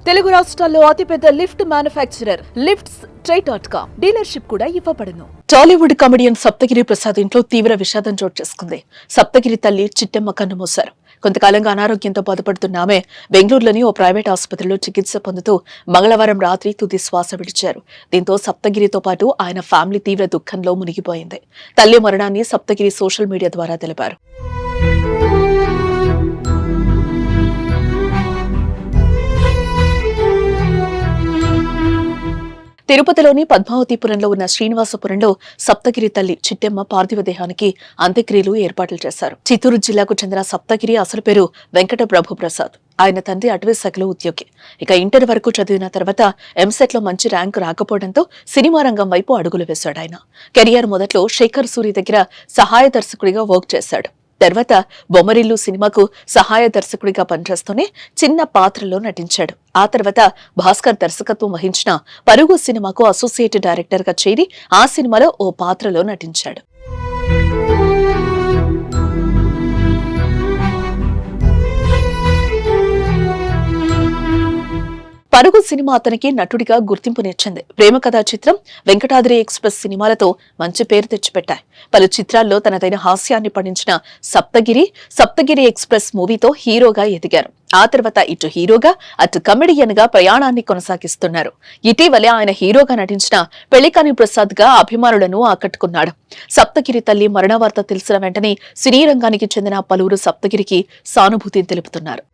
తెలుగు రాష్ట్రాల్లో అతిపెద్ద lift manufacturer lifts ట్రై.com dealership కూడా ఇవ్వబడును. టాలీవుడ్ కమెడియన్ సప్తగిరి ప్రసాద్ ఇంట్లో తీవ్ర విషాదం చోటు చేసుకుంది. సప్తగిరి తల్లి చిట్టెమ్మ కన్నుమూశారు. కొంతకాలంగా అనారోగ్యంతో బాధపడుతున్న ఆమె బెంగళూరులోని ఓ ప్రైవేట్ ఆసుపత్రిలో చికిత్స పొందుతూ మంగళవారం రాత్రి తుది శ్వాస విడిచారు. దీంతో సప్తగిరితో పాటు ఆయన ఫ్యామిలీ తీవ్ర దుఃఖంలో మునిగిపోయింది. తల్లి మరణాన్ని సప్తగిరి సోషల్ మీడియా ద్వారా తెలిపారు. తిరుపతిలోని పద్మావతిపురంలో ఉన్న శ్రీనివాసపురంలో సప్తగిరి తల్లి చిట్టెమ్మ పార్థివ దేహానికి అంత్యక్రియలు ఏర్పాట్లు చేశారు. చిత్తూరు జిల్లాకు చెందిన సప్తగిరి అసలు పేరు వెంకట ప్రభు ప్రసాద్. ఆయన తండ్రి అటవీ శాఖలో ఉద్యోగి. ఇక ఇంటర్ వరకు చదివిన తర్వాత ఎంసెట్ లో మంచి ర్యాంకు రాకపోవడంతో సినిమా రంగం వైపు అడుగులు వేశాడు. ఆయన కెరియర్ మొదట్లో శేఖర్ సూరి దగ్గర సహాయ దర్శకుడిగా వర్క్ చేశాడు. తర్వాత బొమ్మరిల్లు సినిమాకు సహాయ దర్శకుడిగా పనిచేస్తూనే చిన్న పాత్రలో నటించాడు. ఆ తర్వాత భాస్కర్ దర్శకత్వం వహించిన పరుగు సినిమాకు అసోసియేట్ డైరెక్టర్ గా చేరి ఆ సినిమాలో ఓ పాత్రలో నటించాడు. పరుగు సినిమా అతనికి నటుడిగా గుర్తింపునిచ్చింది. ప్రేమ కథా చిత్రం, వెంకటాద్రి ఎక్స్ప్రెస్ సినిమాలతో మంచి పేరు తెచ్చిపెట్టాయి. పలు చిత్రాల్లో తనదైన హాస్యాన్ని పండించిన సప్తగిరి ఎక్స్ప్రెస్ మూవీతో హీరోగా ఎదిగారు. ఆ తర్వాత ఇటు హీరోగా అటు కమెడియన్ గా ప్రయాణాన్ని కొనసాగిస్తున్నారు. ఇటీవలే ఆయన హీరోగా నటించిన పెళ్లికాని ప్రసాద్ గా అభిమానులను ఆకట్టుకున్నాడు. సప్తగిరి తల్లి మరణ వార్త తెలిసిన వెంటనే సినీ రంగానికి చెందిన పలువురు సప్తగిరికి సానుభూతిని తెలుపుతున్నారు.